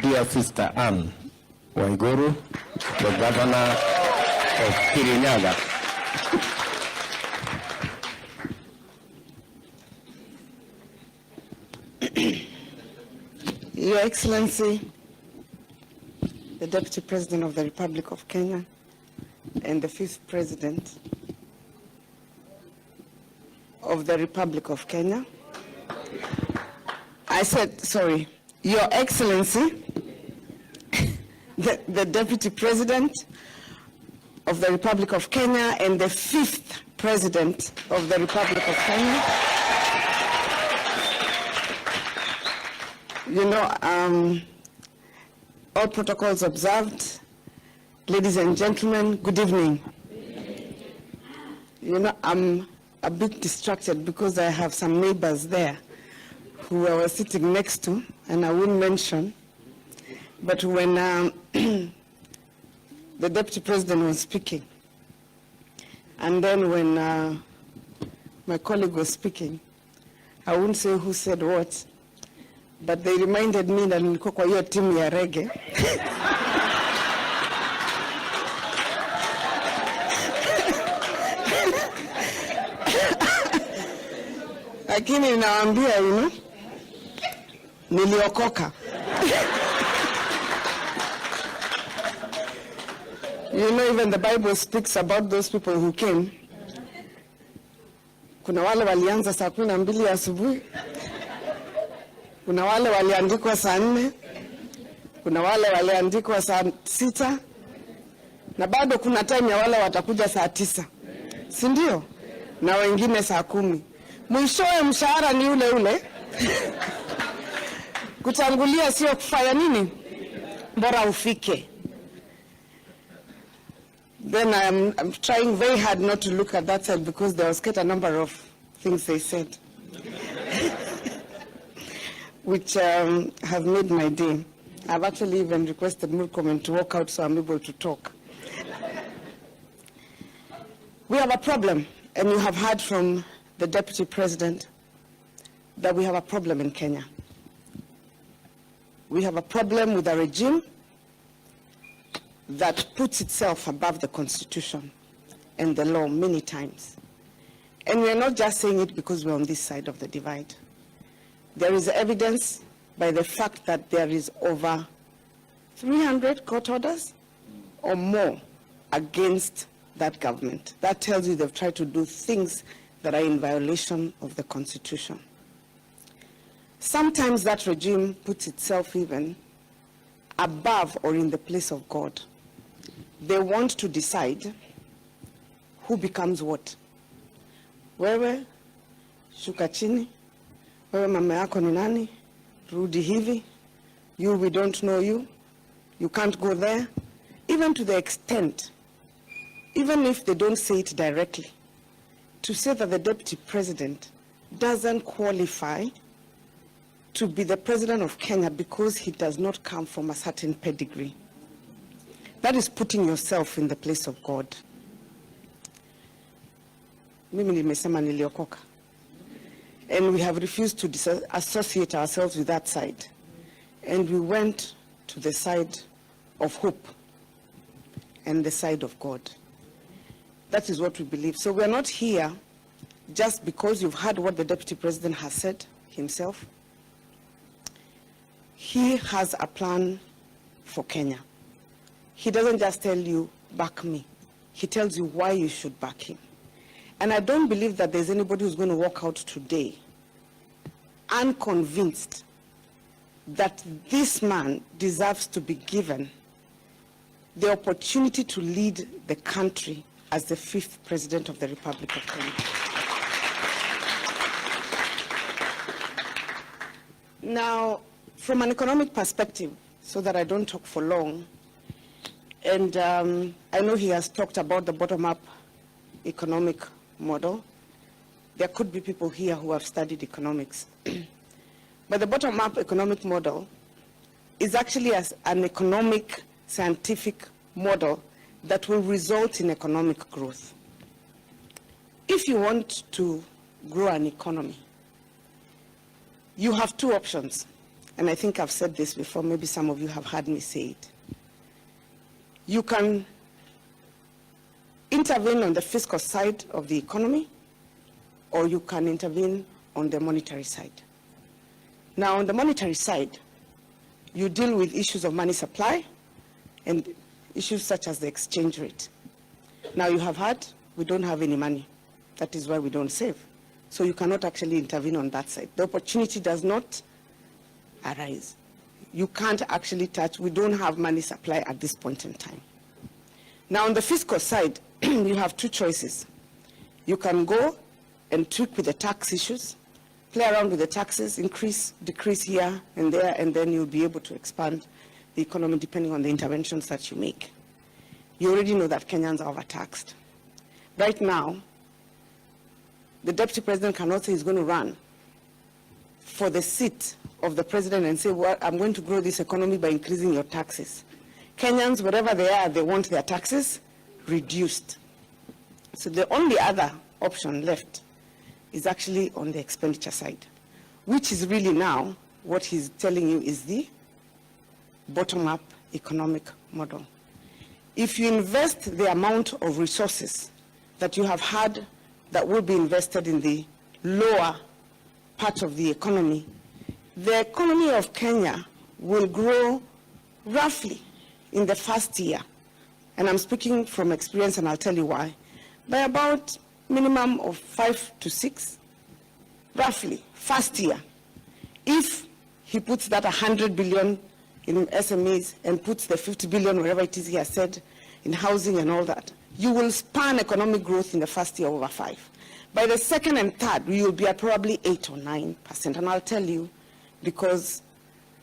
dear sister Anne Waiguru, the governor of Kirinyaga. Your Excellency, the Deputy President of the Republic of Kenya and the 5th President of the Republic of Kenya. I said, sorry, Your Excellency, the Deputy President of the Republic of Kenya and the 5th President of the Republic of Kenya. You know, all protocols observed. Ladies and gentlemen, good evening. You know, I'm a bit distracted because I have some neighbors there who I was sitting next to, and I won't mention. But when the Deputy President was speaking, and then when my colleague was speaking, I won't say who said what, but they reminded me that nilikuwa kwa hiyo timu ya reggae. Lakini ninawaambia, you know, niliokoka. You know, even the Bible speaks about those people who came. Kuna wale walianza saa 12 asubuhi. Kuna wale waliandikwa saa 4. Kuna wale waliandikwa saa 6. Na bado kuna time ya wale watakuja saa 9. Si ndio? Na wengine saa 10. Mwishowe mshahara ni ule ule. Kutangulia sio kufanya nini? Bora ufike. Then I'm trying very hard not to look at that side because there was quite a number of things they said which have made my day. I've actually even requested Murkomen to walk out so I'm able to talk. We have a problem, and you have heard from the Deputy President that we have a problem in Kenya. We have a problem with a regime that puts itself above the Constitution and the law many times. And we're not just saying it because we're on this side of the divide. There is evidence by the fact that there is over 300 court orders or more against that government. That tells you they've tried to do things that are in violation of the Constitution. Sometimes that regime puts itself even above or in the place of God. They want to decide who becomes what. Wewe, shuka chini. Wewe mama yako ni nani? Rudi hivi. You, we don't know you. You can't go there. Even to the extent, even if they don't say it directly, to say that the Deputy President doesn't qualify to be the President of Kenya because he does not come from a certain pedigree. That is putting yourself in the place of God. Mimi nimesema niliokoka. And we have refused to associate ourselves with that side. And we went to the side of hope and the side of God. That is what we believe. So we're not here just because you've heard what the Deputy President has said himself. He has a plan for Kenya. He doesn't just tell you, back me. He tells you why you should back him. And I don't believe that there's anybody who's going to walk out today unconvinced that this man deserves to be given the opportunity to lead the country as the 5th President of the Republic of Kenya. Now, from an economic perspective, so that I don't talk for long, and I know he has talked about the bottom-up economic model. There could be people here who have studied economics. But the bottom-up economic model is actually an economic, scientific model that will result in economic growth. If you want to grow an economy, you have two options. and I think I've said this before, maybe some of you have heard me say it. You can intervene on the fiscal side of the economy, or you can intervene on the monetary side. Now, on the monetary side, you deal with issues of money supply and issues such as the exchange rate. Now, you have heard, we don't have any money. That is why we don't save. So you cannot actually intervene on that side. The opportunity does not arise. You can't actually touch, we don't have money supply at this point in time. Now, on the fiscal side, you have two choices. You can go and tweak with the tax issues, play around with the taxes, increase, decrease here and there, and then you'll be able to expand the economy depending on the interventions that you make. You already know that Kenyans are overtaxed. Right now, the deputy president cannot say he's going to run for the seat of the president and say, well, I'm going to grow this economy by increasing your taxes. Kenyans, wherever they are, they want their taxes reduced. So the only other option left is actually on the expenditure side, which is really now what he's telling you is the bottom-up economic model. If you invest the amount of resources that you have had that will be invested in the lower part of the economy of Kenya will grow roughly in the first year, and I'm speaking from experience and I'll tell you why, by about minimum of 5 to 6, roughly, first year. If he puts that 100 billion in SMEs and puts the 50 billion, wherever it is he has said, in housing and all that, you will span economic growth in the first year over 5. By the second and third, we will be at probably 8 or 9%. And I'll tell you, because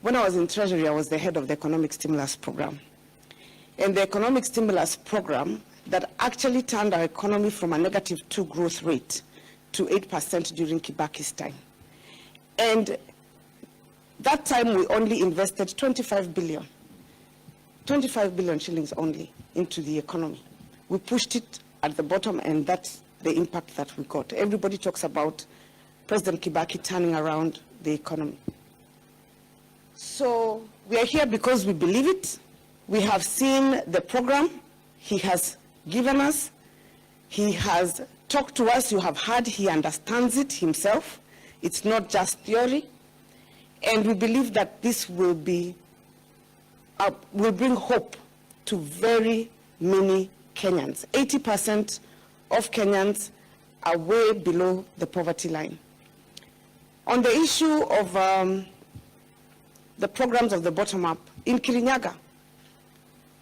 when I was in Treasury, I was the head of the Economic Stimulus Program. And the Economic Stimulus Program that actually turned our economy from a -2 growth rate to 8% during Kibaki's time. And that time we only invested 25 billion shillings only into the economy. We pushed it at the bottom, and that's the impact that we got. Everybody talks about President Kibaki turning around the economy. So we are here because we believe it. We have seen the program he has given us. He has talked to us. You have heard he understands it himself. It's not just theory. And we believe that this will bring hope to very many Kenyans. 80% of Kenyans are way below the poverty line. On the issue of the programs of the bottom-up, in Kirinyaga,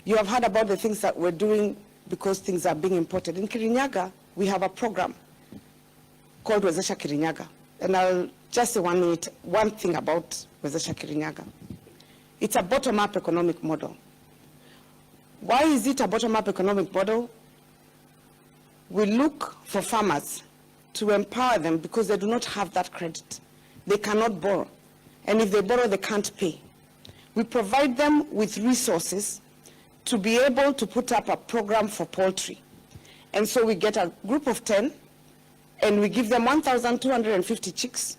you have heard about the things that we're doing because things are being imported. In Kirinyaga, we have a program called Wezesha Kirinyaga. And I'll just say one thing about Wezesha Kirinyaga. It's a bottom-up economic model. Why is it a bottom-up economic model? We look for farmers to empower them because they do not have that credit. They cannot borrow. And if they borrow, they can't pay. We provide them with resources to be able to put up a program for poultry. And so we get a group of 10, and we give them 1,250 chicks,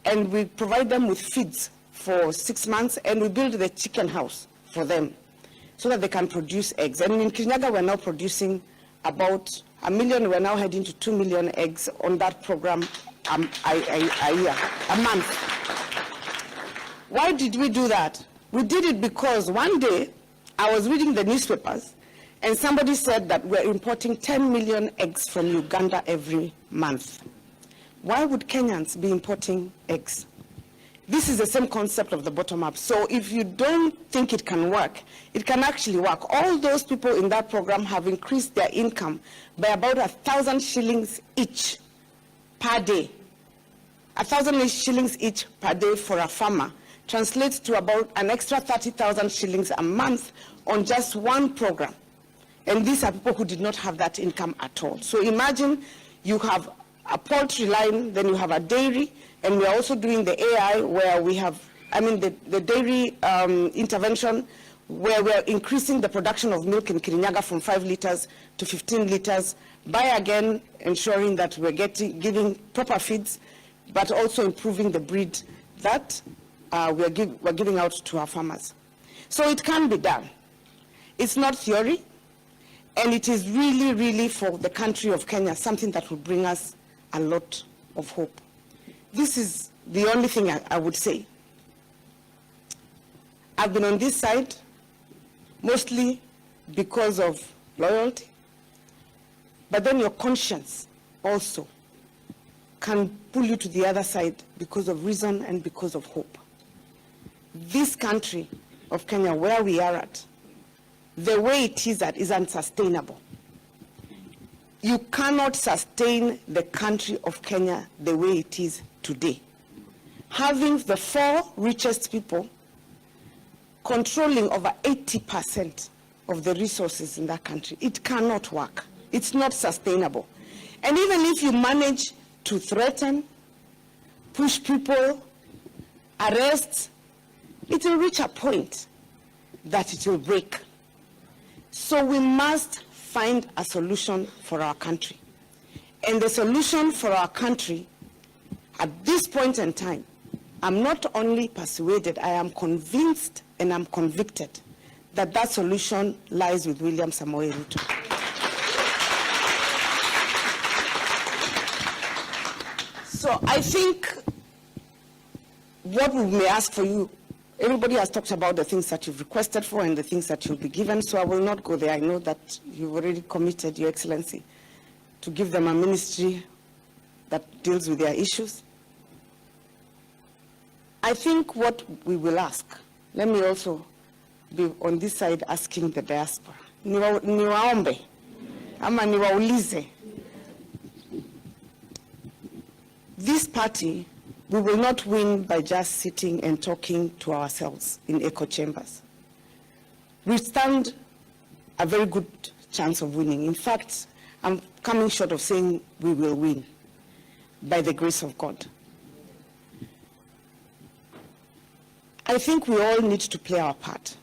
and we provide them with feeds for 6 months, and we build the chicken house for them so that they can produce eggs. And in Kirinyaga, we're now producing about 1 million. We're now heading to 2 million eggs on that program a year, a month. Why did we do that? We did it because one day I was reading the newspapers and somebody said that we're importing 10 million eggs from Uganda every month. Why would Kenyans be importing eggs? This is the same concept of the bottom-up. So if you don't think it can work, it can actually work. All those people in that program have increased their income by about 1,000 shillings each per day. 1,000 shillings each per day for a farmer translates to about an extra 30,000 shillings a month on just one program. And these are people who did not have that income at all. So imagine you have a poultry line, then you have a dairy, and we are also doing the AI where we have, the dairy intervention where we're increasing the production of milk in Kirinyaga from 5 liters to 15 liters by again ensuring that we're giving proper feeds, but also improving the breed that we're giving out to our farmers. So it can be done. It's not theory, and it is really, really for the country of Kenya, something that will bring us a lot of hope. This is the only thing I would say. I've been on this side mostly because of loyalty, but then your conscience also can pull you to the other side because of reason and because of hope. This country of Kenya, where we are at, the way it is at is unsustainable. You cannot sustain the country of Kenya the way it is today. Having the 4 richest people controlling over 80% of the resources in that country, it cannot work. It's not sustainable. And even if you manage to threaten, push people, arrest, it will reach a point that it will break. So we must find a solution for our country. And the solution for our country at this point in time, I'm not only persuaded, I am convinced and I'm convicted that that solution lies with William Samoei Ruto. So I think what we may ask for you, everybody has talked about the things that you've requested for and the things that you'll be given, so I will not go there. I know that you've already committed, Your Excellency, to give them a ministry that deals with their issues. I think what we will ask, let me also be on this side asking the diaspora. Niwaombe, ama niwaulize. This party, we will not win by just sitting and talking to ourselves in echo chambers. We stand a very good chance of winning. In fact, I'm coming short of saying we will win by the grace of God. I think we all need to play our part.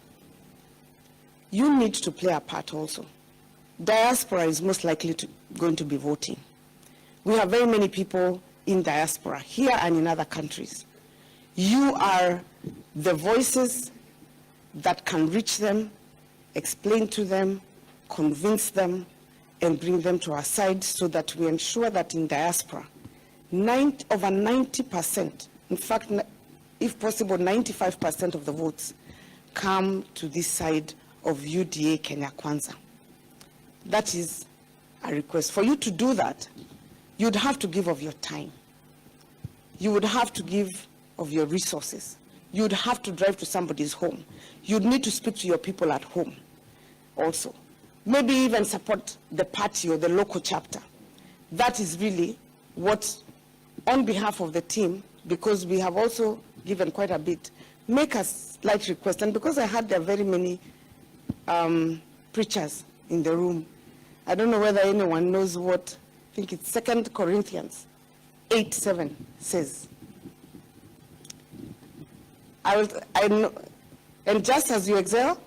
You need to play a part also. Diaspora is most likely going to be voting. We have very many people in diaspora, here and in other countries. You are the voices that can reach them, explain to them, convince them, and bring them to our side so that we ensure that in diaspora, over 90%, in fact, if possible, 95% of the votes come to this side of UDA Kenya Kwanza. That is a request. For you to do that, you'd have to give of your time. You would have to give of your resources. You'd have to drive to somebody's home. You'd need to speak to your people at home also. Maybe even support the party or the local chapter. That is really what, on behalf of the team, because we have also given quite a bit, make a slight request. And because I heard there are very many preachers in the room, I don't know whether anyone knows what, I think it's 2 Corinthians 8:7 says. I know, and just as you excel,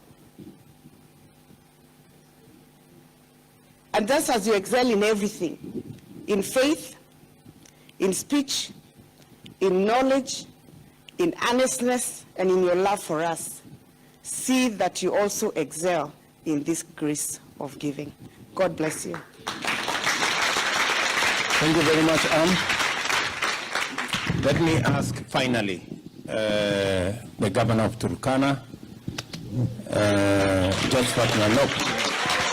and just as you excel in everything, in faith, in speech, in knowledge, in earnestness, and in your love for us, see that you also excel in this grace of giving. God bless you. Thank you very much, Anne. Let me ask finally the governor of Turkana, Judge Fatma Lok.